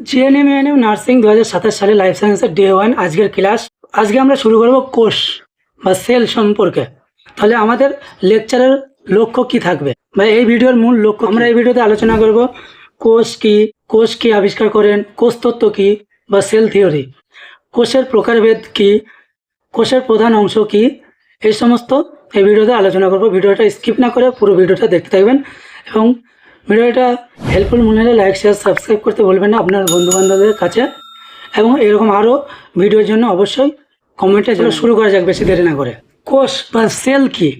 GNM nursing 2027 সালে life সায়েন্সের day 1 আজকের ক্লাস। আজকে আমরা শুরু করব কোষ বা সেল সম্পর্কে। তাহলে আমাদের লেকচারের লক্ষ্য কি থাকবে বা এই ভিডিওর মূল লক্ষ্য, আমরা এই ভিডিওতে আলোচনা করব কোষ কি আবিষ্কার করেন, কোষ তত্ত্ব কি বা সেল থিওরি, কোষের প্রকারভেদ কি, কোষের প্রধান অংশ কি, এই সমস্ত এই ভিডিওতে আলোচনা করব। ভিডিওটা স্কিপ না করে পুরো ভিডিওটা দেখতে থাকবেন এবং ভিডিওটা হেল্পফুল মনে হলে লাইক শেয়ার সাবস্ক্রাইব করতে বলবেন না আপনার বন্ধুবান্ধবদের কাছে। এবং এরকম আরও ভিডিওর জন্য অবশ্যই কমেন্টে শুরু করা যাক বেশি দেরি না করে। কোষ বা সেল কি?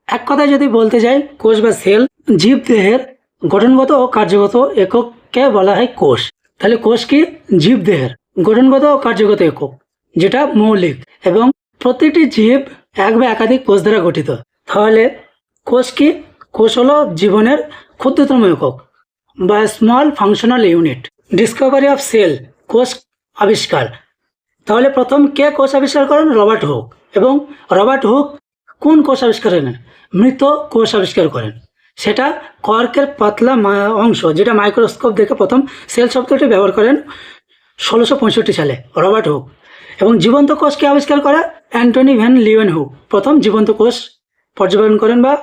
এক কথায় যদি বলতে যাই, কোষ বা সেল জীবদেহের গঠনগত ও কার্যগত একককে বলা হয় কোষ। তাহলে কোষ কি? জীবদেহের গঠনগত ও কার্যগত একক, যেটা মৌলিক এবং প্রতিটি জীব এক বা একাধিক কোষ দ্বারা গঠিত। তাহলে কোষ কি? কোষ হলো জীবনের ক্ষুদ্রতম একক বা small functional unit. Discovery of cell, কোষ আবিষ্কার। তাহলে প্রথম কে কোষ আবিষ্কার করেন? Robert Hooke. এবং রবার্ট হুক কোন কোষ আবিষ্কার করেন? মৃত কোষ আবিষ্কার করেন। সেটা কর্কের পাতলা অংশ, যেটা মাইক্রোস্কোপ দেখে প্রথম সেল শব্দটি ব্যবহার করেন 1665 সালে রবার্ট হুক। এবং জীবন্ত কোষকে আবিষ্কার করে অ্যান্টনি ভ্যান লিওয়েন হুক প্রথম জীবন্ত কোষ পর্যবেক্ষণ করেন বা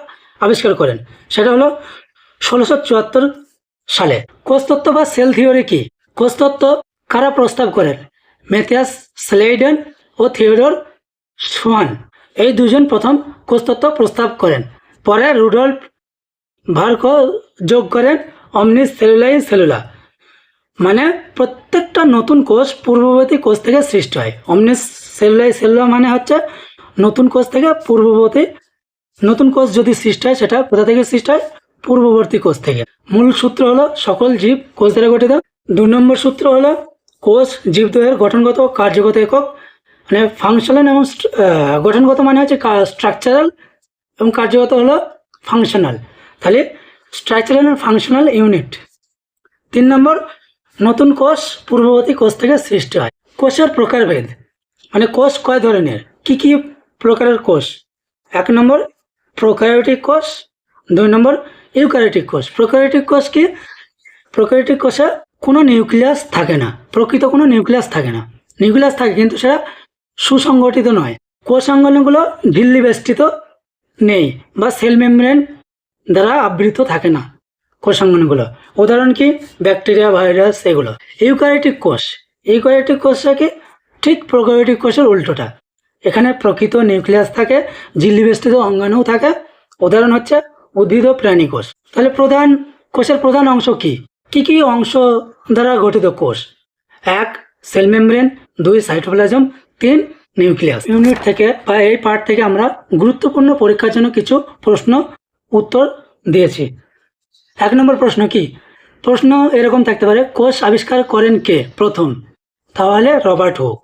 আবিষ্কার করেন। সেটা হলো 1674 সালে। কোষতত্ত্ব বা সেল থিওরি কি? কোষতত্ত্ব কারা প্রস্তাব করেন? ম্যাথিয়াস স্লেইডেন ও থিওডর সোয়ান, এই দুজন প্রথম কোষতত্ত্ব প্রস্তাব করেন। পরে রুডল্ফ ভার্কো যোগ করেন অমনিস সেলুলাই সেলুলা, মানে প্রত্যেকটা নতুন কোষ পূর্ববর্তী কোষ থেকে সৃষ্টি হয়। অমনিস সেলুলাই সেলুলা মানে হচ্ছে নতুন কোষ থেকে পূর্ববর্তী, নতুন কোষ যদি সৃষ্টি হয় সেটা কোথা থেকে সৃষ্টি হয়? পূর্ববর্তী কোষ থেকে। মূল সূত্র হলো সকল জীব কোষ দ্বারা গঠিত। 2 নম্বর সূত্র হলো কোষ জীবদেহের গঠনগত ও কার্যগত একক, মানে ফাংশনাল এবং গঠনগত মানে হচ্ছে স্ট্রাকচারাল এবং কার্যগত হলো ফাংশনাল। তাহলে স্ট্রাকচারাল এবং ফাংশনাল ইউনিট। 3 নম্বর, নতুন কোষ পূর্ববর্তী কোষ থেকে সৃষ্টি হয়। কোষের প্রকারভেদ, মানে কোষ কয় ধরনের, কি কি প্রকারের কোষ? 1 নম্বর প্রোক্যারিওটিক কোষ, 2 নম্বর ইউক্যারিওটিক কোষ। প্রোক্যারিওটিক কোষ কি? প্রোক্যারিওটিক কোষে কোনো নিউক্লিয়াস থাকে না, প্রকৃত কোনো নিউক্লিয়াস থাকে না। নিউক্লিয়াস থাকে কিন্তু সেটা সুসংগঠিত নয়। কোষাঙ্গনগুলো ঝিল্লি বেষ্টিত নেই বা সেল মেমব্রেন দ্বারা আবৃত থাকে না কোষাঙ্গনগুলো। উদাহরণ কি? ব্যাকটেরিয়া, ভাইরাস, এগুলো। ইউক্যারিওটিক কোষ, ইউক্যারিওটিক কোষটা কি? ঠিক প্রোক্যারিওটিক কোষের উল্টোটা। এখানে প্রকৃত নিউক্লিয়াস থাকে, ঝিল্লি বেষ্টিত অঙ্গাণু থাকে। উদাহরণ হচ্ছে উদ্ভিদ ও প্রাণী কোষ। তাহলে কোষের প্রধান অংশ কি? কি কি অংশ দ্বারা গঠিত কোষ? 1 cell membrane, 2 cytoplasm, 3 nucleus. Unit থেকে বা এই পার্ট থেকে আমরা গুরুত্বপূর্ণ পরীক্ষার জন্য কিছু প্রশ্ন উত্তর দিয়েছি। 1 নম্বর প্রশ্ন কি? প্রশ্ন এরকম থাকতে পারে, কোষ আবিষ্কার করেন কে প্রথম? তাহলে রবার্ট হুক।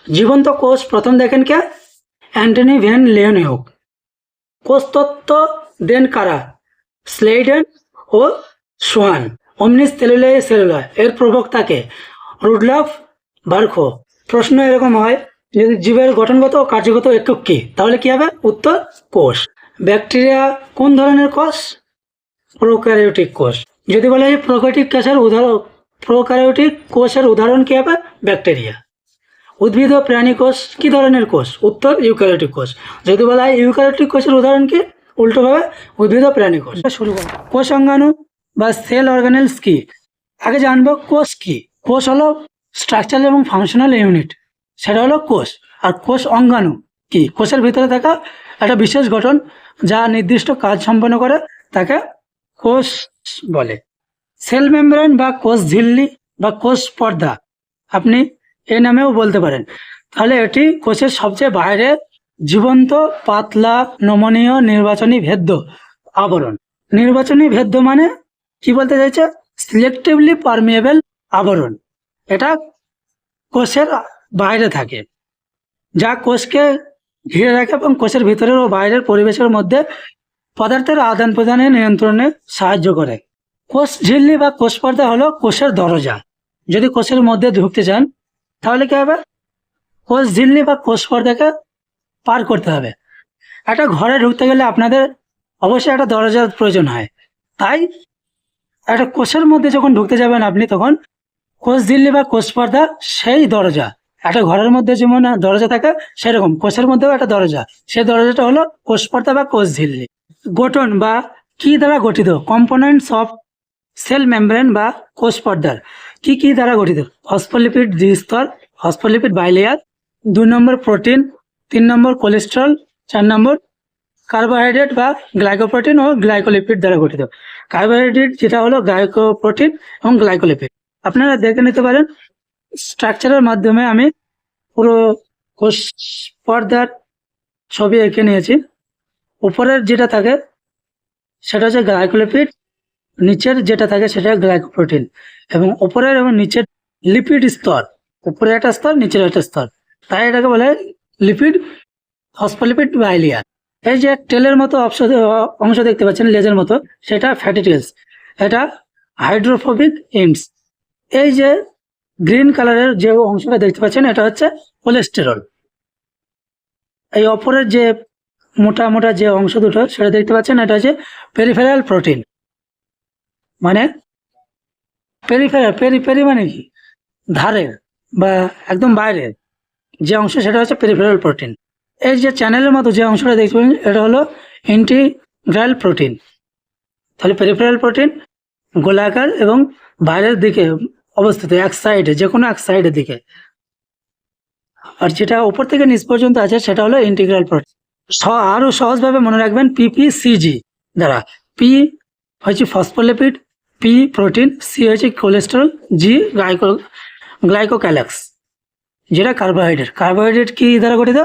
জীবন্ত কোষ প্রথম দেখেন কে? অ্যান্টনি ভ্যান লিওয়েন হুক। কোষতত্ত্ব দেন কারা? স্লেইডেন ও সোয়ান। অমনিস সেলুলাই সেলুলা, এর প্রবক্তাকে? Rudolph Barco. প্রশ্ন এরকম হয়, যদি জীবের গঠনগত ও কার্যগত একক কি, তাহলে কি হবে? উত্তর কোষ। ব্যাকটেরিয়া কোন ধরনের কোষ? প্রোক্যারিওটিক কোষ। যদি বলা হয় প্রোক্যারিওটিক কোষের উদাহরণ কি হবে? ব্যাকটেরিয়া। উদ্ভিদ ও প্রাণী কোষ কি ধরনের কোষ? উত্তর ইউক্যারিওটিক কোষ। যদি বলা হয় ইউক্যারিওটিক কোষের উদাহরণ কি? উল্টোভাবে উদ্ভিদ ও প্রাণী কোষ। শুরু করব। কোষ অঙ্গাণু বা সেল অর্গানেলস কি? আগে জানবো কোষ কি। কোষ হলো স্ট্রাকচারাল এবং ফাংশনাল ইউনিট, সেটা হলো কোষ। আর কোষ অঙ্গাণু কি? কোষের ভিতরে থাকা একটা বিশেষ গঠন যা নির্দিষ্ট কাজ সম্পন্ন করে, তাকে কোষ বলে। সেল মেমব্রেন বা কোষ ঝিল্লি বা কোষ পর্দা আপনি এ নামেও বলতে পারেন। তাহলে এটি কোষের সবচেয়ে বাইরে জীবন্ত, পাতলা, নমনীয়, নির্বাচনী ভেদ্য আবরণ। নির্বাচনী ভেদ্য মানে কি বলতে চাইছে? সিলেক্টিভলি পারমিয়েবল আবরণ। এটা কোষের বাইরে থাকে, যা কোষকে ঘিরে রাখে এবং কোষের ভিতরের ও বাইরের পরিবেশের মধ্যে পদার্থের আদান প্রদানে নিয়ন্ত্রণে সাহায্য করে। কোষ ঝিল্লি বা কোষ পর্দা হলো কোষের দরজা। যদি কোষের মধ্যে ঢুকতে চান তাহলে কি হবে? কোষ ঝিল্লি বা কোষ পর্দাকে পার করতে হবে। একটা ঘরে ঢুকতে গেলে আপনাদের অবশ্যই একটা দরজার প্রয়োজন হয়। তাই একটা কোষের মধ্যে যখন ঢুকতে যাবেন আপনি, তখন কোষঝিল্লি বা কোষ পর্দা সেই দরজা, একটা ঘরের মধ্যে যেমন দরজা থাকে সেরকম কোষের মধ্যেও একটা দরজা, সেই দরজাটা হলো কোষ পর্দা বা কোষঝিল্লি। গঠন বা কি দ্বারা গঠিত, কম্পোনেন্টস অফ সেল মেমব্রেন বা কোষ পর্দার কি কি দ্বারা গঠিত, ফসফোলিপিড দ্বিস্তর, ফসফোলিপিড বাইলেয়ার, 2 নম্বর প্রোটিন, 3 নম্বর কোলেস্টেরল, 4 নম্বর কার্বোহাইড্রেট বা গ্লাইকোপ্রোটিন ও গ্লাইকোলিপিড দ্বারা গঠিত। কার্বোহাইড্রেট যেটা হলো গ্লাইকোপ্রোটিন এবং গ্লাইকোলিপিড। আপনারা দেখে নিতে পারেন স্ট্রাকচারের মাধ্যমে আমি পুরো কোষ পর্দার ছবি এঁকে নিয়েছি। উপরের যেটা থাকে সেটা হচ্ছে গ্লাইকোলিপিড, নিচের যেটা থাকে সেটা গ্লাইকোপ্রোটিন, এবং উপরের এবং নিচের লিপিড স্তর, উপরে একটা স্তর নিচের একটা স্তর, তাই এটাকে বলে লিপিড ফসফোলিপিড বাইলিয়ার। এই যে টেলের মতো অংশ দেখতে পাচ্ছেন লেজের মতো, সেটা ফ্যাটি টেলস, এটা হাইড্রোফোবিক এন্ডস। এই যে গ্রিন কালারের যে অংশটা দেখতে পাচ্ছেন এটা হচ্ছে কোলেস্টেরল। এই অপরের যে মোটা মোটা যে অংশ দুটো সেটা দেখতে পাচ্ছেন এটা হচ্ছে পেরিফেরাল প্রোটিন। মানে পেরি মানে কি, ধারের বা একদম বাইরের যে অংশ সেটা হচ্ছে পেরিফেরাল প্রোটিন। এই যে চ্যানেলের মতো যে অংশটা দেখতে পাচ্ছেন এটা হলো ইন্টিগ্রাল প্রোটিন। তাহলে পেরিফেরাল প্রোটিন গোলাকার এবং বাইরের দিকে অবস্থিত, এক সাইডে, যে কোনো এক সাইডের দিকে। আর যেটা উপর থেকে নিচ পর্যন্ত আছে সেটা হলো ইন্টিগ্রাল প্রোটিন। আরো সহজভাবে মনে রাখবেন পিপিসিজি দ্বারা। পি হচ্ছে ফসফোলিপিড, পি প্রোটিন, সি হচ্ছে কোলেস্টেরল, জি গ্লাইকোক্যালেক্স যেটা কার্বোহাইড্রেট। কার্বোহাইড্রেট কি দ্বারা গঠিত,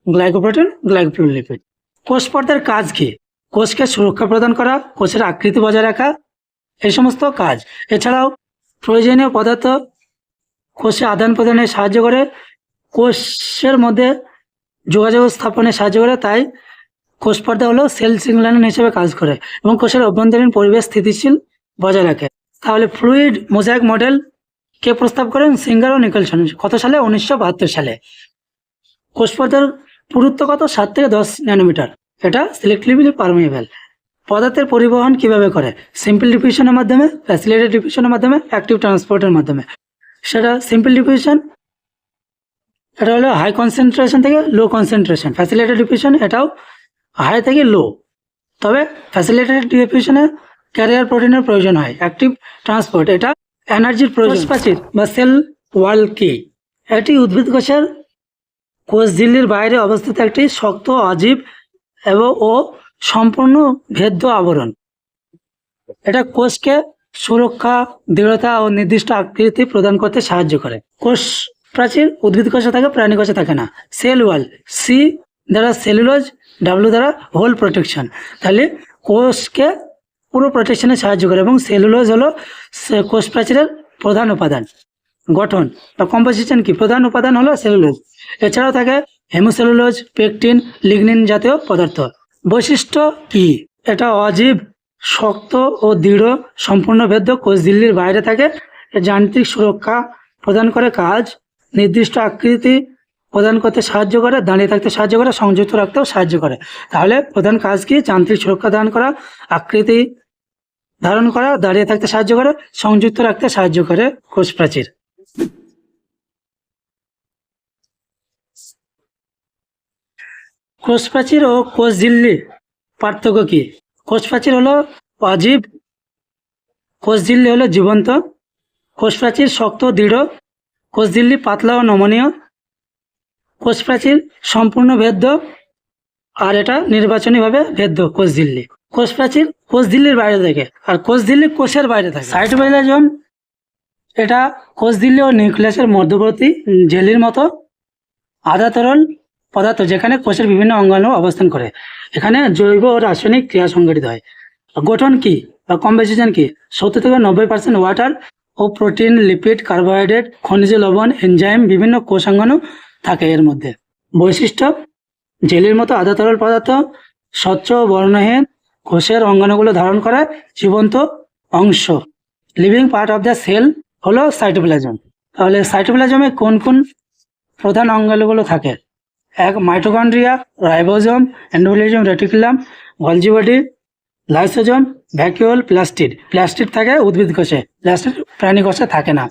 গ্লাইকোপ্রোটিন, গ্লাইকোলিপিড। কোষ পর্দার কাজ কি, কোষকে সুরক্ষা প্রদান করা, কোষের আকৃতি বজায় রাখা, এই সমস্ত কাজ। এছাড়াও প্রয়োজনীয় পদার্থ কোষে আদান প্রদানে সাহায্য করে, কোষের মধ্যে যোগাযোগ স্থাপনে সাহায্য করে। তাই কোষ পর্দা হলো সেল সিগন্যালিং হিসেবে কাজ করে এবং কোষের অভ্যন্তরীণ পরিবেশ স্থিতিশীল বজায় রাখে। তাহলে ফ্লুইড মোজাইক মডেল কে প্রস্তাব করেন, সিঙ্গার ও নিকলসন। কত সালে, 1972 সালে। কোষ পর্দার পুরুত্ব কত, 7 থেকে 10 ন্যানোমিটার। এটা সিলেক্টিভলি পারমিয়েবল। পদার্থের পরিবহন কিভাবে করে, সিম্পল ডিফিউশনের মাধ্যমে, ফ্যাসিলিটেড ডিফিউশনের মাধ্যমে, অ্যাক্টিভ ট্রান্সপোর্টের মাধ্যমে। সেটা সিম্পল ডিফিউশন, এটা হলো হাই কনসেন্ট্রেশন থেকে লো কনসেন্ট্রেশন। ফ্যাসিলিটেড ডিফিউশন এটাও হাই থেকে লো, তবে ফ্যাসিলিটেড ডিফিউশনে ক্যারিয়ার প্রোটিনের প্রয়োজন হয়। অ্যাক্টিভ ট্রান্সপোর্ট এটা এনার্জির প্রয়োজন। কোষ প্রাচীর বা সেল ওয়াল কি, এটি উদ্ভিদ কোষের কোষঝিল্লির বাইরে অবস্থিত একটি শক্ত, অজীব ও সম্পূর্ণ ভেদ্য আবরণ। এটা কোষকে সুরক্ষা, দৃঢ়তা ও নির্দিষ্ট আকৃতি প্রদান করতে সাহায্য করে। কোষ প্রাচীর উদ্ভিদ কোষে থাকে, প্রাণী কোষে থাকে না। সেল ওয়াল, সি দ্বারা সেলুলোজ, ডাব্লিউ দ্বারা হোল প্রোটেকশন। তাহলে কোষকে পুরো প্রোটেকশনে সাহায্য করে এবং সেলুলোজ হলো কোষ প্রাচীরের প্রধান উপাদান। গঠন বা কম্পোজিশন কি, প্রধান উপাদান হলো সেলুলোজ। এছাড়াও থাকে হেমোসেলুলোজ, পেকটিন, লিগনিন জাতীয় পদার্থ। বৈশিষ্ট্য কি, এটা অজীব, শক্ত ও দৃঢ়, সম্পূর্ণ ভেদ্য, কোষঝিল্লির বাইরে থাকে, যান্ত্রিক সুরক্ষা প্রদান করে, কাজ নির্দিষ্ট আকৃতি প্রদান করতে সাহায্য করে, দাঁড়িয়ে থাকতে সাহায্য করে, সংযুক্ত রাখতেও সাহায্য করে। তাহলে প্রধান কাজ কি, যান্ত্রিক সুরক্ষা দান করা, আকৃতি ধারণ করা, দাঁড়িয়ে থাকতে সাহায্য করে, সংযুক্ত রাখতে সাহায্য করে কোষ প্রাচীর। কোষ প্রাচীর ও কোষঝিল্লি পার্থক্য কি, কোষ প্রাচীর হলো অজীব, কোষঝিল্লি হলো জীবন্ত। কোষ প্রাচীর শক্ত দৃঢ়, কোষঝিল্লি পাতলা ও নমনীয়। কোষ প্রাচীর সম্পূর্ণ ভেদ্য আর এটা নির্বাচনীভাবে ভেদ্য। কোষঝিল্লি, কোষ প্রাচীর কোষঝিল্লির বাইরে থাকে আর কোষঝিল্লি কোষের বাইরে থাকে। সাইটোপ্লাজম এটা কোষঝিল্লি ও নিউক্লিয়াসের মধ্যবর্তী জেলির মতো আধা তরল পদার্থ, যেখানে কোষের বিভিন্ন অঙ্গাণু অবস্থান করে। এখানে জৈব ও রাসায়নিক ক্রিয়া সংঘটিত হয়। গঠন কি বা কম্পোজিশন কি, 70 থেকে 90% ওয়াটার ও প্রোটিন, লিপিড, কার্বোহাইড্রেট, খনিজ লবণ, এনজাইম, বিভিন্ন কোষাঙ্গাণু থাকে এর মধ্যে। বৈশিষ্ট্য, জেলির মতো আধা তরল পদার্থ, স্বচ্ছ বর্ণহীন, কোষের অঙ্গাণুগুলো ধারণ করে, জীবন্ত অংশ। Living part of the cell হলো সাইটোপ্লাজম। তাহলে সাইটোপ্লাজমে কোন কোন প্রধান অঙ্গাণুগুলো থাকে, এক mitochondria, ribosome, endoplasm reticulum, Golgi body, lysosome, vacuole, plastid. Plastid থাকে উদ্ভিদ কোষে, প্লাস্টিড প্রাণী কোষে থাকে না।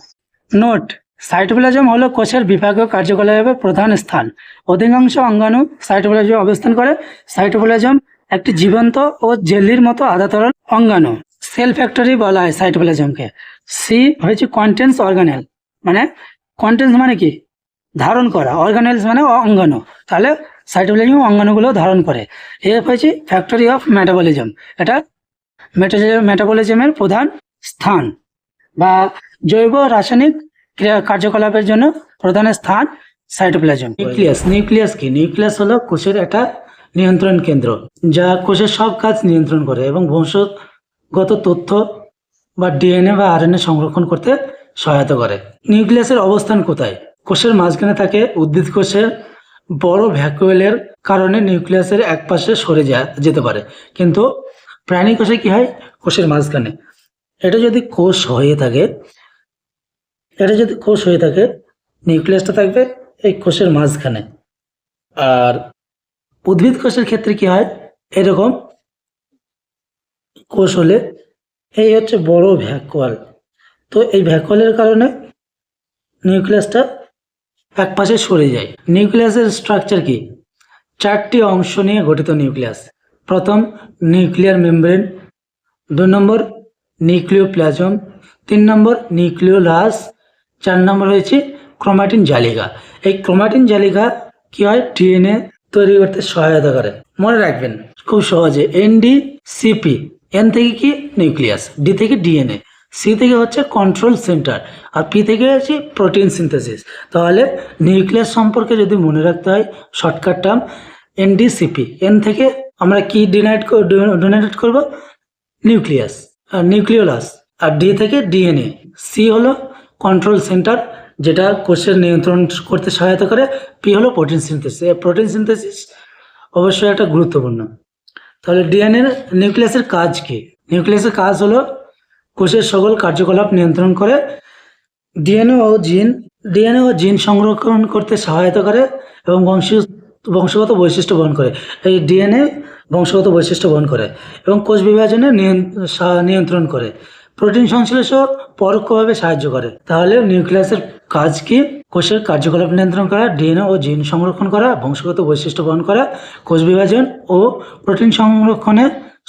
নোট: সাইটোপ্লাজম হলো কোষের বিভাগীয় কার্যকলাপের প্রধান স্থান। অধিকাংশ অঙ্গাণু সাইটোপ্লাজমে অবস্থান করে। সাইটোপ্লাজম একটি জীবন্ত ও জেলির মতো আধা তরল অঙ্গাণু। সেল ফ্যাক্টরি বলা হয় সাইটোপ্লাজমকে। সি হয়েছে কন্টেন্স অর্গানেল, মানে কন্টেন্স মানে কি, ধারণ করা, অর্গানেলস মানে অঙ্গাণু, তাহলে সাইটোপ্লাজম অঙ্গাণুগুলো ধারণ করে। এফ হয়েছে ফ্যাক্টরি অফ মেটাবলিজম, এটা মেটাবলিজমের প্রধান স্থান বা জৈব রাসায়নিক কার্যকলাপের জন্য প্রধান স্থান সাইটোপ্লাজম। নিউক্লিয়াস কি? নিউক্লিয়াস হলো কোষের একটা নিয়ন্ত্রণ কেন্দ্র, যা কোষের সব কাজ নিয়ন্ত্রণ করে এবং বংশগত তথ্য বা ডিএনএ বা আরএনএ সংরক্ষণ করতে সহায়তা করে। নিউক্লিয়াসের অবস্থান কোথায়? কোষের মাঝখানে থাকে। উদ্ভিদ কোষের বড় ভ্যাকুয়েলের কারণে নিউক্লিয়াসের এক পাশে সরে যেতে পারে, কিন্তু প্রাণী কোষে কি হয়? কোষের মাঝখানে। এটা যদি কোষ হয়ে থাকে নিউক্লিয়াসটা থাকবে এই কোষের মাঝখানে। আর উদ্ভিদ কোষের ক্ষেত্রে কি হয়? এরকম কোষ হলে এই হচ্ছে বড় ভ্যাকুয়াল, তো এই ভ্যাকুয়ালের কারণে নিউক্লিয়াসটা এক পাশে সরে যায়। নিউক্লিয়াসের স্ট্রাকচার কি? 4টি অংশ নিয়ে গঠিত নিউক্লিয়াস। প্রথম নিউক্লিয়ার মেমব্রেন, 2 নম্বর নিউক্লিওপ্লাজম, 3 নম্বর নিউক্লিওলাস, 4 নম্বর হয়েছে ক্রোমাটিন জালিকা। এই ক্রোমাটিন জালিকা কি হয়? ডিএনএ তৈরি করতে সহায়তা করে। মনে রাখবেন খুব সহজে, এনডিসিপি। এন থেকে কি? নিউক্লিয়াস, ডি থেকে ডিএনএ, সি থেকে হচ্ছে কন্ট্রোল সেন্টার, আর পি থেকে হচ্ছে প্রোটিন সিনথেসিস। তাহলে নিউক্লিয়াস সম্পর্কে যদি মনে রাখতে হয় শর্টকাট টার্ম এনডিসিপি। এন থেকে আমরা কি ডোনেট করব? নিউক্লিয়াস আর নিউক্লিওলাস। আর ডি থেকে ডিএনএ। সি হলো কন্ট্রোল সেন্টার, যেটা কোষের নিয়ন্ত্রণ করতে সহায়তা করে। পি হলো প্রোটিন সিনথেসিস। প্রোটিন সিনথেসিস অবশ্যই একটা গুরুত্বপূর্ণ। তাহলে নিউক্লিয়াসের কাজ কি? নিউক্লিয়াসের কাজ হলো কোষের সকল কার্যকলাপ নিয়ন্ত্রণ করে। ডিএনএ ও জিন সংরক্ষণ করতে সহায়তা করে এবং বংশগত বৈশিষ্ট্য বহন করে। এই ডিএনএ বংশগত বৈশিষ্ট্য বহন করে এবং কোষ বিভাজনে নিয়ন্ত্রণ করে। প্রোটিন সংশ্লেষ পরোক্ষভাবে সাহায্য করে। তাহলে নিউক্লিয়াসের কাজ কি? কোষের কার্যকলাপ নিয়ন্ত্রণ করা, ডিএনএ ও জিন সংরক্ষণ করা, বংশগত বৈশিষ্ট্য বহন করা, কোষ বিভাজন ও প্রোটিন সংরক্ষণে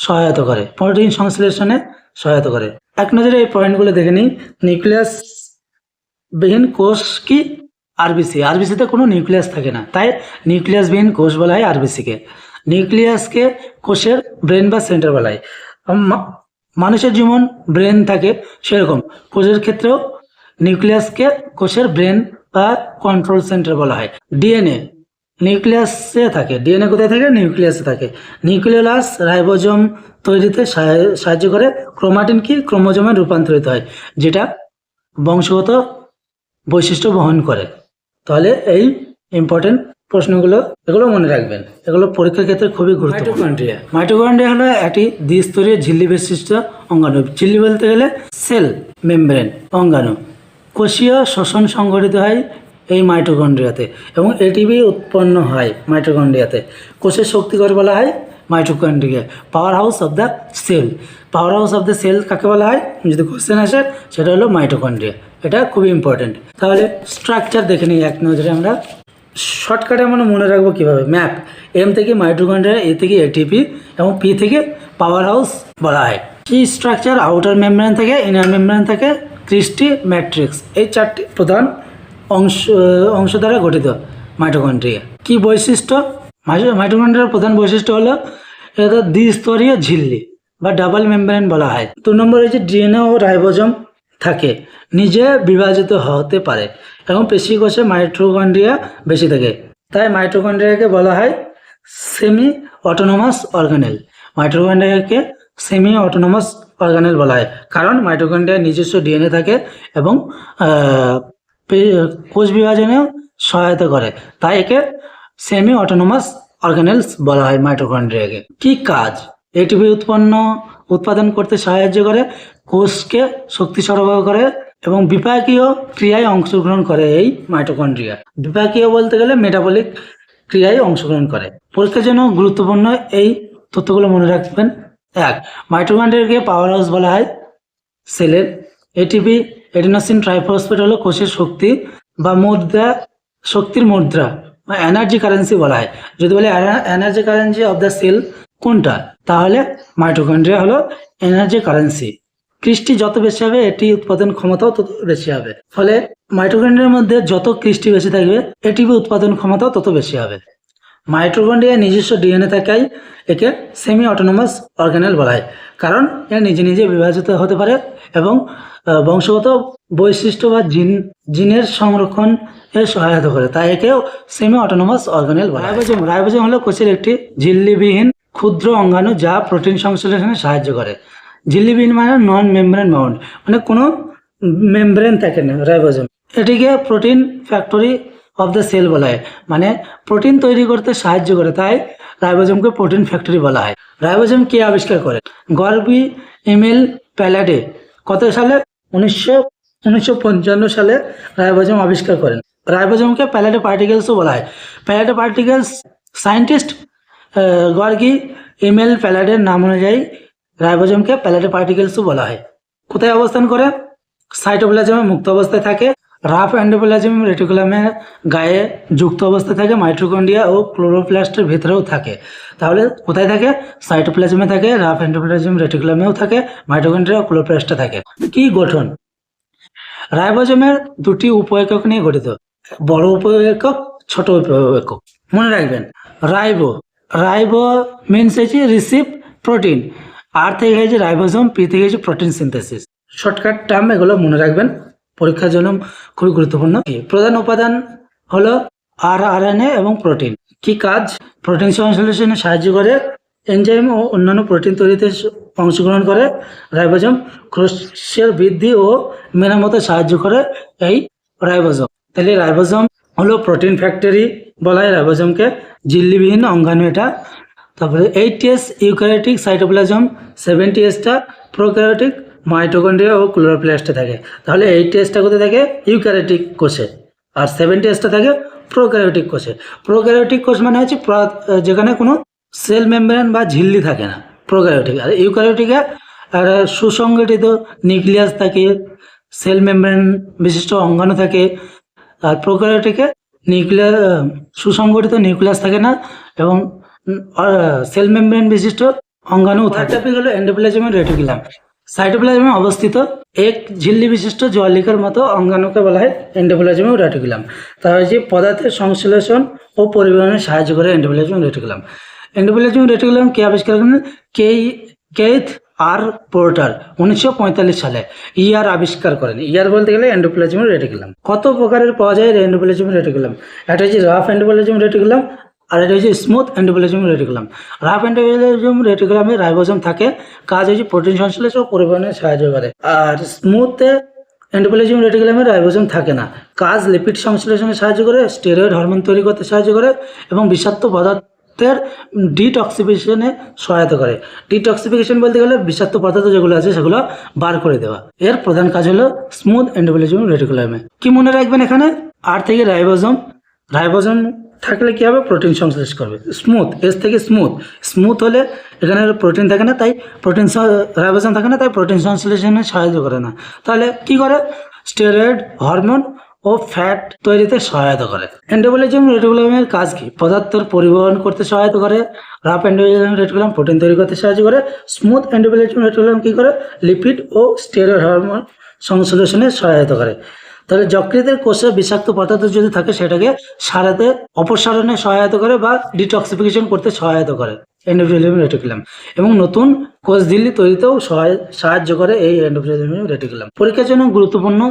সহায়তা করে, প্রোটিন সংশ্লেষণে সহায়তা করে। এক নজরে এই পয়েন্টগুলো দেখে নিই। নিউক্লিয়াস বিহীন কোষ কি? আরবিসি। আরবিসিতে কোনো নিউক্লিয়াস থাকে না, তাই নিউক্লিয়াস বিহীন কোষ বলা হয় আরবিসিকে। নিউক্লিয়াসকে কোষের ব্রেন বা সেন্টার বলা হয়। মানুষের যেমন ব্রেন থাকে সেরকম কোষের ক্ষেত্রেও নিউক্লিয়াসকে কোষের ব্রেন বা কন্ট্রোল সেন্টার বলা হয়। ডিএনএ নিউক্লিয়াসে থাকে। ডিএনএ কোথায় থাকে? নিউক্লিয়াসে থাকে। নিউক্লিওলাস রাইবোজোম তৈরিতে সাহায্য করে। ক্রোমাটিন কি? ক্রোমোজোমে রূপান্তরিত হয়, যেটা বংশগত বৈশিষ্ট্য বহন করে। তাহলে এই ইম্পর্টেন্ট প্রশ্নগুলো এগুলো মনে রাখবেন, এগুলো পরীক্ষার ক্ষেত্রে খুবই গুরুত্বপূর্ণ। মাইটোকন্ড্রিয়া হলো একটি দ্বিস্তরীয় ঝিল্লি বিশিষ্ট অঙ্গাণু। ঝিল্লি বলতে গেলে সেল মেমব্রেন অঙ্গাণু। কোষীয় শ্বসন সংঘটিত হয় এই মাইটোকন্ড্রিয়াতে এবং এটিপি উৎপন্ন হয় মাইটোকন্ড্রিয়াতে। কোষের শক্তিঘর বলা হয় mitochondria. Power house of the cell. Power house of the cell কাকে বলা হয়? যদি কোশ্চেন আসে সেটা হলো মাইটোকন্ড্রিয়া। এটা খুবই ইম্পর্টেন্ট। তাহলে স্ট্রাকচার দেখে নিই এক নজরে আমরা। শর্টকাটে আমরা মনে রাখবো কীভাবে? ম্যাপ। এম থেকে মাইটোকন্ড্রিয়া, এ থেকে এটিপি এবং পি থেকে পাওয়ার হাউস বলা হয়। কি স্ট্রাকচার? আউটার মেমব্রেন থেকে, ইনার মেমব্রেন থেকে, ক্রিস্টি ম্যাট্রিক্স, এই 4টি প্রধান অংশ দ্বারা গঠিত মাইটোকন্ড্রিয়া। কি বৈশিষ্ট্য? মাইটোকন্ড্রিয়ার প্রধান বৈশিষ্ট্য হলো এটা দ্বিস্তরীয় ঝিল্লি বা ডাবল মেমব্রেন বলা হয়। 2 নম্বর হচ্ছে ডিএনএ ও রাইবোজোম থাকে, নিজে বিভাজিত হতে পারে এবং পেশি কোষে মাইটোকন্ড্রিয়া বেশি থাকে, তাই মাইটোকন্ড্রিয়াকে বলা হয় সেমি অটোনোমাস অর্গানেল। মাইটোকন্ড্রিয়াকে সেমি অটোনোমাস অর্গানেল বলা হয় কারণ মাইটোকন্ড্রিয়ার নিজস্ব ডিএনএ থাকে এবং কোষ বিভাজনেও সহায়তা করে, তাই একে সেমি অটোনোমাস অর্গানেলস বলা হয় মাইটোকন্ড্রিয়াকে। কি কাজ? এটিপি উৎপাদন করতে সাহায্য করে, কোষকে শক্তি সরবরাহ করে এবং বিপাকীয় ক্রিয়ায় অংশগ্রহণ করে এই মাইটোকন্ড্রিয়া। বিপাকীয় বলতে গেলে মেটাবলিক ক্রিয়ায় অংশগ্রহণ করে। পরীক্ষার জন্য গুরুত্বপূর্ণ এই তথ্যগুলো মনে রাখবেন। 1. মাইটোকন্ড্রিয়াকে পাওয়ার হাউস বলা হয় সেলের। এটিপি এডিনোসিন ট্রাইফসফেট হলো কোষের শক্তি বা মুদ্রা, শক্তির মুদ্রা বা এনার্জি কারেন্সি বলা হয়। যদি বলে energy currency of the cell কোনটা, তাহলে মাইটোকন্ড্রিয়া হলো এনার্জি কারেন্সি। ক্রিস্টি যত বেশি হবে এটি উৎপাদন ক্ষমতাও তত বেশি হবে। ফলে মাইটোকন্ড্রিয়ার মধ্যে যত ক্রিস্টি বেশি থাকবে এটিভি উৎপাদন ক্ষমতাও তত বেশি হবে। মাইটোকন্ড্রিয়ার নিজস্ব ডিএনএ থাকায় একে সেমি অটোনোমাস অর্গানেল বলা হয়, কারণ এর নিজে নিজে বিভাজিত হতে পারে এবং বংশগত বৈশিষ্ট্য বা জিনের সংরক্ষণ এর সহায়তা করে, তাই একেও সেমি অটোনোমাস অর্গানেল বলা হয়। রাইবোজোম হলো কোষের একটি ঝিল্লিবিহীন ক্ষুদ্র অঙ্গাণু যা প্রোটিন সংশ্লেষণে সাহায্য করে। ঝিল্লিবিহীন মানে নন মেমব্রেন বাউন্ড, মানে কোনো মেমব্রেন থাকে না রাইবোজোম। এটিকে protein factory of the cell বলা হয়, মানে প্রোটিন তৈরি করতে সাহায্য করে, তাই রাইবোজোমকে প্রোটিন ফ্যাক্টরি বলা হয়। রাইবোজোম কে আবিষ্কার করে? গর্বি এমিল প্যালাডে কত সালে? 1955 সালে রাইবোজোম আবিষ্কার করেন। রাইবোজোমকে প্যালাডে পার্টিকেলসও বলা হয়। প্যালাডে পার্টিকেলস সায়েন্টিস্ট গর্গি এমিল প্যালাডের নাম অনুযায়ী রাইবোজোমকে প্যালাডে পার্টিকেলসও বলা হয়। কোথায় অবস্থান করে? সাইটোপ্লাজমে মুক্ত অবস্থায় থাকে, রাফ এন্ডোপ্লাজম রেটিকুলামের গায়ে যুক্ত অবস্থায় থাকে, মাইটোকন্ড্রিয়া ও ক্লোরোপ্লাস্টের ভেতরেও থাকে। তাহলে কোথায় থাকে? সাইটোপ্লাজমে থাকে, রাফ এন্ডোপ্লাজম রেটিকুলামেও থাকে, মাইটোকন্ড্রিয়া ও ক্লোরোপ্লাস্টে থাকে। কি গঠন? রাইবোজোমের দুটি উপ-একক নিয়ে গঠিত, বড় উপ-একক, ছোট উপ-একক। মনে রাখবেন, রাইবো মিনস হচ্ছে রিসিভ প্রোটিন, আর থেকে হয়েছে রাইবোজোম, পি থেকে হচ্ছে প্রোটিন সিনথেসিস। শর্টকাট টার্ম এগুলো মনে রাখবেন, পরীক্ষার জন্য খুবই গুরুত্বপূর্ণ। প্রধান উপাদান হলো আরএনএ এবং প্রোটিন। কি কাজ? প্রোটিন সংশ্লেষণে সাহায্য করে, এনজাইম ও অন্যান্য প্রোটিন তৈরিতে অংশগ্রহণ করে। রাইবোজোম কোষের বৃদ্ধি ও মেরামতে সাহায্য করে এই রাইবোজোম। তাহলে রাইবোজোম হলো প্রোটিন ফ্যাক্টরি বলা হয় রাইবোজোমকে, ঝিল্লিবিহীন অঙ্গাণু এটা। তারপরে 80s ইউক্যারিওটিক সাইটোপ্লাজম, 70sটা প্রোক্যারিওটিক মাইটোকন্ড্রিয়া ও ক্লোরোপ্লাস্টে থাকে। তাহলে 80sটা কোথায় থাকে? ইউক্যারিওটিক কোষে, আর 70sটা থাকে প্রোক্যারিওটিক কোষে। প্রোক্যারিওটিক কোষ মানে হচ্ছে যেখানে কোনো সেল মেমব্রেন বা ঝিল্লি থাকে না, প্রোক্যারিওটিক। আর ইউক্যারিওটিকে সুসংগঠিত নিউক্লিয়াস থাকে, সেল মেমব্রেন বিশিষ্ট অঙ্গাণু থাকে। আর প্রোক্যারিওটিকে সুসংগঠিত নিউক্লিয়াস থাকে না এবং সেল মেমব্রেন বিশিষ্ট অঙ্গাণু থাকে। টপিক হলো এন্ডোপ্লাজমিক রেটিকুলাম। সাইটোপ্লাজমে অবস্থিত এক ঝিল্লি বিশিষ্ট জলিকার মতো অঙ্গাণুকে বলা হয় এন্ডোপ্লাজমিক রেটিকুলাম। তার হচ্ছে পদার্থের সংশ্লেষণ ও পরিবহনে সাহায্য করে এন্ডোপ্লাজমিক রেটিকুলাম। এন্ডোপ্লাজমিক রেটিকুলাম কে আবিষ্কার করেন? কেইথ আর পোর্টার 1945 সালে ইয়ার আবিষ্কার করেন। ইয়ার বলতে গেলে এন্ডোপ্লাজমিক রেটিকুলাম। কত প্রকারের পাওয়া যায় এন্ডোপ্লাজমিক রেটিকুলাম? এটা হচ্ছে রাফ এন্ডোপ্লাজমিক রেটিকুলাম, আর এটা হচ্ছে smooth endoplasmic reticulum. Rough endoplasmic রেটিকুলামে রাইবোজোম থাকে, কাজ হচ্ছে প্রোটিন সংশ্লেষণ ও পরিবহনে সাহায্য করে। আর স্মুথে এন্ডোপ্লাজমিক রেটিকুলামে রাইবোজোম থাকে না, কাজ লিপিড সংশ্লেষণে সাহায্য করে, স্টেরয়েড হরমোন তৈরি করতে সাহায্য করে এবং বিষাক্ত পদার্থের ডিটক্সিফিকেশনে সহায়তা করে। ডিটক্সিফিকেশন বলতে গেলে বিষাক্ত পদার্থ যেগুলো আছে সেগুলো বার করে দেওয়া। এর প্রধান কাজ হলো স্মুথ এন্ডোপ্লাজমিক রেটিকুলামে। কি মনে রাখবেন এখানে? আর থেকে রাইবোজোম, রাইবোজোম থাকলে কি হবে? প্রোটিন সংশ্লেষ করবে। স্মুথ, এস থেকে স্মুথ হলে এখানে প্রোটিন থাকে না, তাই প্রোটিন রাইবোজোম থাকে না, তাই প্রোটিন সংশ্লেষণে সাহায্য করে না। তাহলে কি করে? স্টেরয়েড হরমোন ও ফ্যাট তৈরিতে সহায়তা করে। এন্ডোপ্লাজমিক রেটিকুলামের কাজ কি? পদার্থের পরিবহন করতে সহায়তা করে। রাফ এন্ডোপ্লাজমিক রেটিকুলাম প্রোটিন তৈরি করতে সাহায্য করে। স্মুথ এন্ডোপ্লাজমিক রেটিকুলাম কি করে? লিপিড ও স্টেরয়েড হরমোন সংশ্লেষণে সহায়তা করে। তাহলে যকৃতের কোষে বিষাক্ত পদার্থ যদি থাকে সেটাকে সারাতে অপসারণে সহায়তা করে বা ডিটক্সিফিকেশন করতে সহায়তা করে এন্ডোপ্লাজমিক রেটিকুলাম, এবং নতুন কোষ ঝিল্লি তৈরিতেও সাহায্য করে এই এন্ডোপ্লাজমিক রেটিকুলাম। পরীক্ষার জন্য গুরুত্বপূর্ণ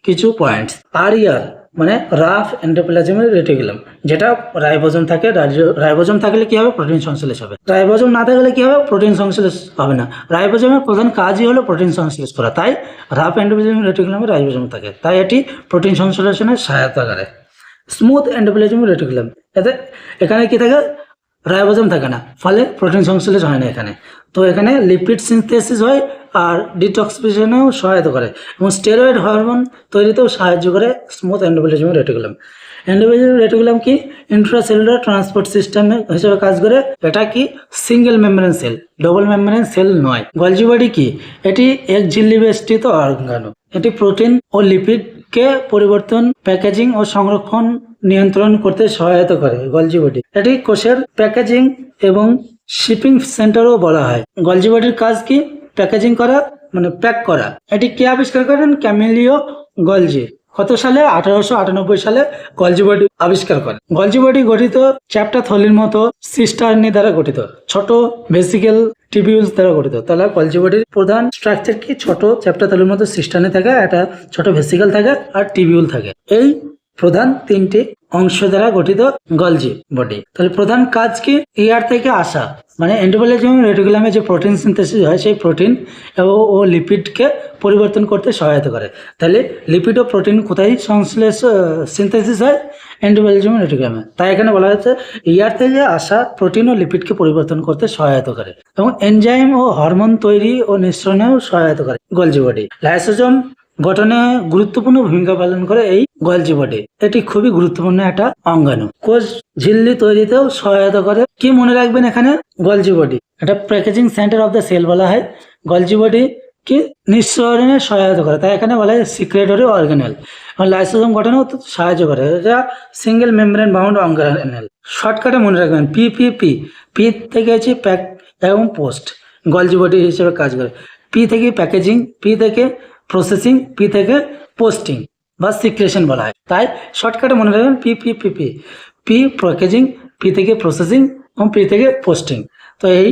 কিছু পয়েন্টস। আরইআর মানে রাফ এন্ডোপ্লাজমিক রেটিকুলাম, যেটা রাইবোজোম থাকে। রাইবোজোম থাকলে কি হবে? প্রোটিন সংশ্লেষ হবে। রাইবোজোম না থাকলে কি হবে? প্রোটিন সংশ্লেষ হবে না। রাইবোজোমের প্রধান কাজই হলো প্রোটিন সংশ্লেষ করা, তাই রাফ এন্ডোপ্লাজমিক রেটিকুলামে রাইবোজোম থাকে, তাই এটি প্রোটিন সংশ্লেষণে সহায়তা করে। স্মুথ এন্ডোপ্লাজমিক রেটিকুলাম, এখানে কি থাকে? রাইবোজোম থাকে না, ফলে প্রোটিন সংশ্লেষ হয় না এখানে। তো এখানে লিপিড সিনথেসিস হয় আর ডিটক্সিফিকেশনেও সহায়তা করে এবং স্টেরয়েড হরমোন তৈরিতেও সাহায্য করে smooth endoplasmic reticulum. Endoplasmic reticulum কি? ইন্ট্রাসেলুলার ট্রান্সপোর্ট সিস্টেম হিসেবে কাজ করে। এটা কি? Single membrane sell, double membrane sell নয়। গলজি বডি কি? এটি এক ঝিল্লি বেষ্টিত অঙ্গাণু। এটি প্রোটিন ও লিপিডকে পরিবর্তন, প্যাকেজিং ও সংরক্ষণ নিয়ন্ত্রণ করতে সহায়তা করে গলজি বডি। এটি কোষের প্যাকেজিং এবং শিপিং সেন্টারও বলা হয়। গলজি বডির কাজ কি? প্যাকেজিং করা, মানে প্যাক করা। এটি কে আবিষ্কার করেন? ক্যামিলিও গলজি। কত সালে? 1898 সালে গলজি বডি আবিষ্কার করেন। গলজি বডি গঠিত চ্যাপ্টা থলির মতো সিস্টার্নি দ্বারা গঠিত, ছোট ভেসিকেল টিবিউলস দ্বারা গঠিত। তাহলে গলজি বডির প্রধান স্ট্রাকচার কি? ছোট চ্যাপ্টা থলির মতো সিস্টার্নি থাকে, একটা ছোট ভেসিকেল থাকে আর টিবিউল থাকে। এই প্রধান তিনটি অংশ দ্বারা গঠিত গলজি বডি। তাহলে প্রধান কাজ কি? এয়ার থেকে আসা, মানে এন্ডোপ্লাজমিক রেটিকুলামে যে প্রোটিন সিনথেসিস হয় সেই প্রোটিন ও লিপিডকে পরিবর্তন করতে সহায়তা করে। তাহলে লিপিড ও প্রোটিন কোথায় সিনথেসিস হয়? এন্ডোপ্লাজমিক রেটিকুলামে। তাই এখানে বলা হয়েছে এয়ার থেকে আসা প্রোটিন ও লিপিডকে পরিবর্তন করতে সহায়তা করে এবং এনজাইম ও হরমোন তৈরি ও নিঃসরণেও সহায়তা করে গলজি বডি। লাইসোজোম গঠনে গুরুত্বপূর্ণ ভূমিকা পালন করে এই গলজি বডি। এটি খুবই গুরুত্বপূর্ণ একটা অঙ্গাণু। কোষ ঝিল্লি তৈরিতেও সহায়তা করে। কি মনে রাখবেন এখানে? গলজি বডি এটা packaging centre of the cell বলা হয়। গলজি বডি কি নিঃসরণে সহায়তা করে, তাই এখানে বলা হয় সিক্রেটরি অর্গানেল। লাইসোজোম গঠনেও সাহায্য করে। এটা সিঙ্গেল মেমব্রেন বাউন্ড অর্গানেল। শর্টকাটে মনে রাখবেন পিপিপি। পি থেকে হচ্ছে প্যাক এবং পোস্ট, গলজি বডি হিসেবে কাজ করে। পি থেকে প্যাকেজিং, পি থেকে প্রসেসিং, পি থেকে পোস্টিং বা সিক্রেশন বলা হয়। তাই শর্টকাটে মনে রাখবেন পিপিপিপি। পি প্যাকেজিং, পি থেকে প্রসেসিং এবং পি থেকে পোস্টিং। তো এই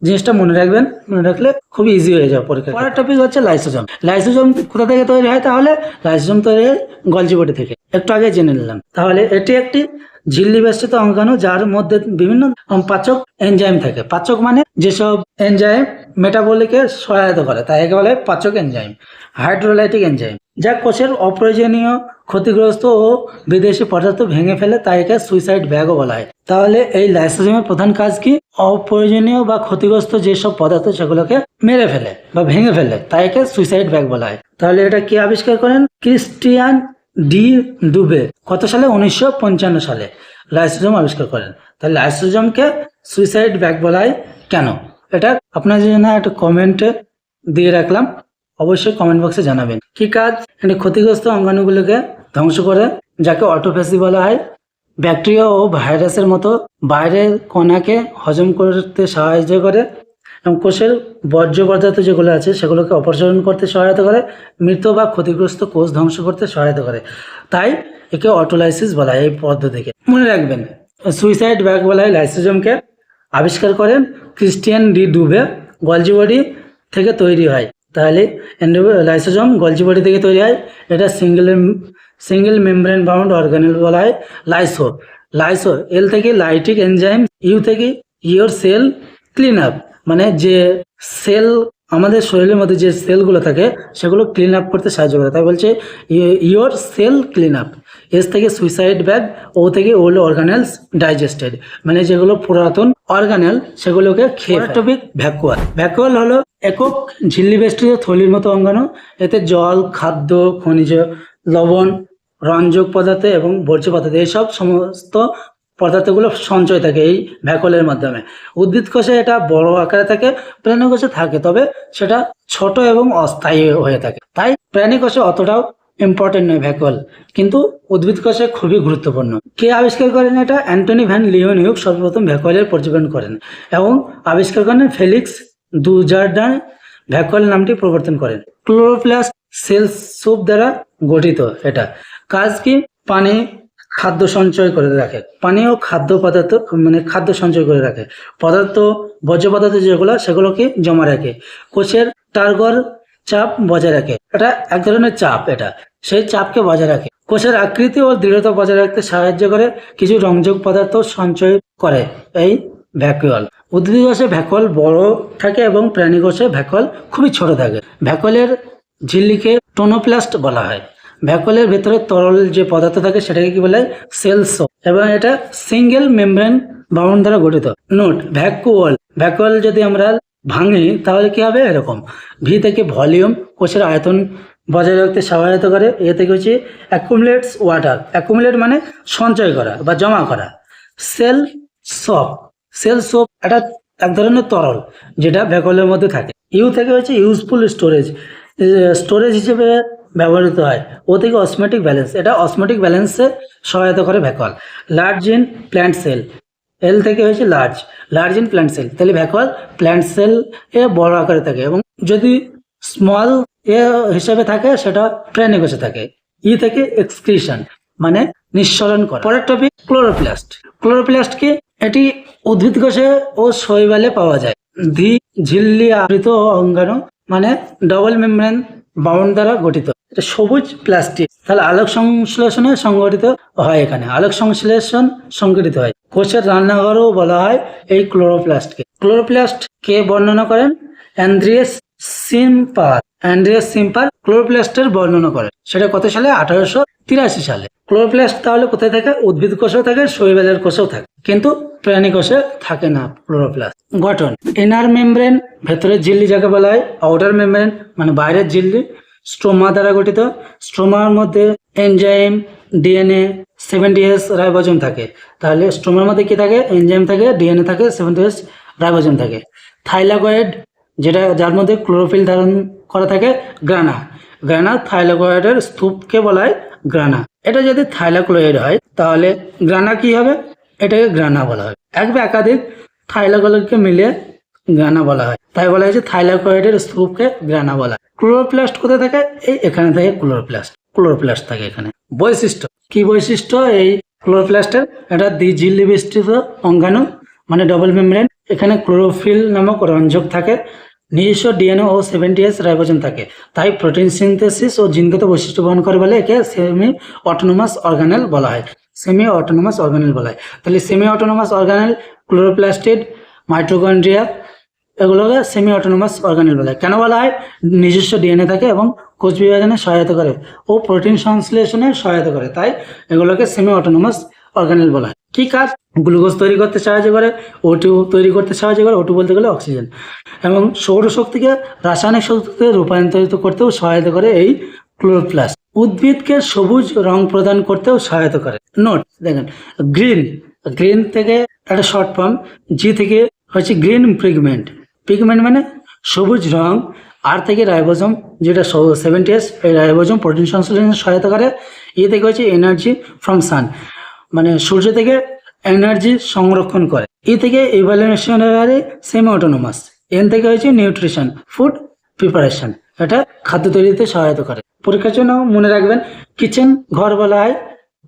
জিনিসটা মনে রাখবেন, মনে রাখলে খুবই ইজি হয়ে যাবে পরীক্ষা। পরের টপিক হচ্ছে লাইসোজোম। লাইসোজোম কোথা থেকে তৈরি হয়? তাহলে লাইসোজোম তৈরি হয় গলজি বডি থেকে। একটু আগে জেনে নিলাম। তাহলে এটি একটি ঝিল্লি বেষ্টিত অঙ্গাণু যার মধ্যে বিভিন্ন পাচক এনজাইম থাকে। পাচক মানে যেসব এনজাইম মেটাবলিকে সহায়তা করে, তাই একে বলে পাচক এনজাইম। হাইড্রোলাইটিক এনজাইম যা কোষের অপ্রয়োজনীয়, ক্ষতিগ্রস্ত ও বিদেশি পদার্থ ভেঙে ফেলে, তাই একে সুইসাইড ব্যাগও বলা হয়। তাহলে এই লাইসোজোমের প্রধান কাজ কি? অপ্রয়োজনীয় বা ক্ষতিগ্রস্ত যেসব পদার্থ সেগুলোকে মেরে ফেলে বা ভেঙে ফেলে, তাই একে সুইসাইড ব্যাগ বলা হয়। তাহলে এটা কে আবিষ্কার করেন? ক্রিস্টিয়ান ডি ডুবে। কত সালে? 1955 সালে লাইসোজোম আবিষ্কার করেন। তাহলে লাইসোজোমকে সুইসাইড ব্যাগ বলা হয় কেন? এটা আপনার জন্য একটা কমেন্টে দিয়ে রাখলাম, অবশ্যই কমেন্ট বক্সে জানাবেন। কি কাজ? এটি ক্ষতিগ্রস্ত অঙ্গাণুগুলোকে ধ্বংস করে, যাকে অটোফেসি বলা হয়। ব্যাকটেরিয়া ও ভাইরাসের মতো বাইরের কণাকে হজম করতে সাহায্য করে এবং কোষের বর্জ্য পদার্থ যেগুলো আছে সেগুলোকে অপসারণ করতে সহায়তা করে, মৃত বা ক্ষতিগ্রস্ত কোষ ধ্বংস করতে সহায়তা করে। তাই একে অটোলাইসিস বলা হয়। এই পদ্ধতিকে মনে রাখবেন। সুইসাইড ব্যাগ বলা হয় লাইসোজোমকে। আবিষ্কার করেন ক্রিস্টিয়ান ডি ডুবে। গলজি বডি থেকে তৈরি হয়। তাহলে লাইসোজোম গলজি বডি থেকে তৈরি হয়। এটা সিঙ্গেল মেমব্রেন বাউন্ড অর্গানেল বলা হয়। লাইসো এল থেকে লাইটিক এনজাইম, ইউ থেকে ইওর সেল ক্লিন আপ, মানে যে সেল আমাদের শরীরের মধ্যে যে সেলগুলো থাকে সেগুলো ক্লিন আপ করতে সাহায্য করে, তাই বলছে your cell clean up. S থেকে সুইসাইড ব্যাগ, ও থেকে ওল্ড অর্গানেলস ডাইজেস্টেড, মানে যেগুলো পুরাতন অর্গানেল সেগুলোকে খেয়ে। Topic vacuole. ভ্যাকুয়াল হলো একক ঝিল্লি বেষ্টিত থলির মতো অঙ্গাণু। এতে জল, খাদ্য, খনিজ লবণ, রঞ্জক পদার্থ এবং বর্জ্য পদার্থ এইসব সমস্ত পদার্থগুলো সঞ্চয় থাকে এই ভ্যাকুয়ালের মাধ্যমে। উদ্ভিদ কোষে এটা বড় আকারে থাকে, প্রাণী কোষে থাকে, তবে সেটা ছোট এবং অস্থায়ী হয়ে থাকে। তাই প্রাণী কোষে অতটাও ইম্পর্টেন্ট নয় ভ্যাকুয়াল, কিন্তু উদ্ভিদ কোষে খুবই গুরুত্বপূর্ণ। কে আবিষ্কার করেন এটা? অ্যান্টনি ভ্যান লিওনহুইক সর্বপ্রথম ভ্যাকুয়ালের পর্যবেক্ষণ করেন এবং আবিষ্কার করেন ফেলিক্স দুজার্ডান ভ্যাকুয়াল নামটি প্রবর্তন করেন। ক্লোরোপ্লাস্ট সেল সুপ দ্বারা গঠিত। এটা কাজ কি? পানি, খাদ্য সঞ্চয় করে রাখে। পানি ও খাদ্য পদার্থ, মানে খাদ্য সঞ্চয় করে রাখে। পদার্থ, বর্জ্য পদার্থ যেগুলো সেগুলোকে জমা রাখে। কোষের টার্গর চাপ বজায় রাখে। এটা এক ধরনের চাপ, এটা সেই চাপকে বজায় রাখে। কোষের আকৃতি ও দৃঢ়তা বজায় রাখতে সাহায্য করে। কিছু রঞ্জক পদার্থ সঞ্চয় করে এই ভ্যাকুয়াল। উদ্ভিদ কোষে ভ্যাকুয়াল বড় থাকে এবং প্রাণী কোষে ভ্যাকুয়াল খুবই ছোট থাকে। ভ্যাকুয়ালের ঝিল্লিকে টোনোপ্লাস্ট বলা হয়। ভ্যাকুয়ালের ভেতরে তরল যে পদার্থ থাকে সেটাকে কি বলে? সেলস, এবং এটা সিঙ্গেল মেমব্রেন বাউন্ড দ্বারা গঠিত। নোট: ভ্যাকুয়াল যদি আমরা ভাঙি তাহলে কি হবে? এরকম। ভি থেকে ভলিউম, কোষের আয়তন বজায় রাখতে সহায়তা করে। এ থেকে হচ্ছে অ্যাকুমুলেটস ওয়াটার। অ্যাকুমুলেট মানে সঞ্চয় করা বা জমা করা। সেল সোপ এটা এক ধরনের তরল যেটা ভ্যাকুয়ালের মধ্যে থাকে। ইউ থেকে হচ্ছে ইউজফুল স্টোরেজ হিসেবে ব্যবহৃত হয়। ও থেকে অসমেটিক ব্যালেন্স, এটা অসমেটিক ব্যালেন্সে সহায়তা করে vacuole. Large in plant cell, L থেকে হয়েছে large, large in plant cell, তাহলে ভ্যাকুয়াল প্ল্যান্ট সেল এ বড় আকারে থাকে, এবং যদি স্মল এ হিসাবে থাকে সেটা প্রাণীকোষে থাকে। ই থেকে এক্সক্রিশন মানে নিঃসরণ করা। পরের টপিক ক্লোরোপ্লাস্ট। ক্লোরোপ্লাস্ট কি? এটি উদ্ভিদ কোষে ও শৈবালে পাওয়া যায়। ঝিল্লি আবৃত অঙ্গাণু মানে ডবল মেমব্রেন বাউন্ড দ্বারা গঠিত। এটা সবুজ প্লাস্টিক। তাহলে আলোক সংশ্লেষণে সংগঠিত হয়, এখানে আলোক সংশ্লেষণ সংগঠিত হয়। কোষের রান্নাঘরও বলা হয় এই ক্লোরোপ্লাস্টকে। ক্লোরোপ্লাস্ট কে বর্ণনা করেন? অ্যান্ড্রিয়াস সিম্পার। অ্যান্ড্রিয়াস সিম্পার ক্লোরোপ্লাস্টের বর্ণনা করেন। সেটা কত সালে? 1883 সালে। ক্লোরোপ্লাস্ট তাহলে কোথায় থাকে? উদ্ভিদ কোষেও থাকে, শৈবালের কোষেও থাকে, কিন্তু প্রাণী কোষে থাকে না ক্লোরোপ্লাস্ট। গঠন: ইনার মেমব্রেন ভেতরের ঝিল্লি যাকে বলা হয়, আউটার মেমব্রেন মানে বাইরের ঝিল্লি, স্ট্রোমা দ্বারা গঠিত। স্ট্রোমার মধ্যে এনজাইম, ডিএনএ, 70S রাইবোজোম থাকে। তাহলে স্ট্রোমার মধ্যে কি থাকে? এনজাইম থাকে, ডিএনএ থাকে, 70S রাইবোজোম থাকে। থাইলাকয়েড যেটা যার মধ্যে ক্লোরোফিল ধারণ করা থাকে, গ্রানা। গ্রানা থাইলাকয়েডের স্তূপকে বলা হয় গ্রানা। এটা যদি থাইলাকয়েড হয় তাহলে গ্রানা কি হবে? এটাকে গ্রানা বলা হয়। এক বা একাধিক থাইলাকয়েডকে মিলিয়ে গ্রানা বলা হয়, তাই বলা হয়েছে থাইলাকয়েডের স্তূপকে গ্রানা বলা হয়। ক্লোরোপ্লাস্ট কোথায় থাকে? এই এখানে থাকে ক্লোরোপ্লাস্ট থাকে এখানে। বৈশিষ্ট্য: কি বৈশিষ্ট্য এই ক্লোরোপ্লাস্টের? এটা দ্বিঝিল্লি বিস্তৃত অঙ্গাণু মানে ডবল মেমব্রেন। এখানে ক্লোরোফিল নামক রঞ্জক থাকে, নিজস্ব ডিএনএ ও 70S রাইবোজোম থাকে, তাই প্রোটিন সিনথেসিস ও জিনগত বৈশিষ্ট্য বহন করে বলে একে সেমি অটোনোমাস অর্গানেল বলা হয়। সেমি অটোনোমাস অর্গানেল বলা হয়। তাহলে semi autonomous organelle, chloroplastid, mitochondria, এগুলোকে সেমি অটোনোমাস অর্গানেল বলা হয়। কেন বলা হয়? নিজস্ব ডিএনএ থাকে এবং কোষ বিভাজনে সহায়তা করে ও প্রোটিন সংশ্লেষণে সহায়তা করে, তাই এগুলোকে সেমি অটোনোমাস অর্গানেল বলা হয়। কি কাজ? গ্লুকোজ তৈরি করতে সাহায্য করে, O2 তৈরি করতে সাহায্য করে, O2 বলতে গেলে অক্সিজেন, এবং সৌরশক্তিকে রাসায়নিক শক্তিতে রূপান্তরিত করতেও সহায়তা করে এই ক্লোরোপ্লাস্ট। উদ্ভিদকে সবুজ রং প্রদান করতেও সহায়তা করে। নোট দেখেন, গ্রিন থেকে একটা শর্ট ফর্ম, জি থেকে হচ্ছে গ্রিন পিগমেন্ট। পিগমেন্ট মানে সবুজ রং। আর থেকে রাইবোজোম যেটা 70S, এই রাইবোজোম প্রোটিন সংশ্লেষণে সহায়তা করে। ই থেকে হচ্ছে এনার্জি ফ্রম সান মানে সূর্য থেকে এনার্জি সংরক্ষণ করে। ই থেকে ইভ্যালুয়েশনারি সেমি অটোনোমাস। এন থেকে হচ্ছে নিউট্রিশন ফুড প্রিপারেশন, এটা খাদ্য তৈরিতে সহায়তা করে। পরীক্ষার জন্য মনে রাখবেন, কিচেন ঘর বলা হয়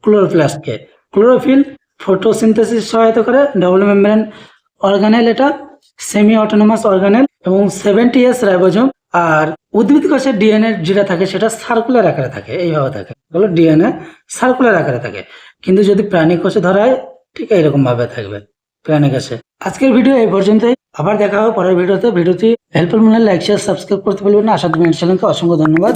ক্লোরোপ্লাস্টকে। ক্লোরোফিল ফটোসিনথেসিস সহায়তা করে, ডবল মেমব্রেন অর্গানেল এটা সেমি অটোনোমাস অর্গানেল, এবং 70S রাইবোজোম। আর উদ্ভিদ কোষের ডিএনএ যেটা থাকে সেটা সার্কুলার আকারে থাকে, এইভাবে থাকে, এগুলো ডিএনএ সার্কুলার আকারে থাকে। কিন্তু যদি প্রাণী কোষে ধরা হয় ঠিক এরকম ভাবে থাকবে প্রাণী কোষে। আজকের ভিডিও এই পর্যন্তই, আবার দেখা হবে পরের ভিডিওতে। ভিডিওটি হেল্পফুল মনে লাইক শেয়ার সাবস্ক্রাইব করতে ভুলবেন না। আশা করি চ্যানেলকে অসংখ্য ধন্যবাদ।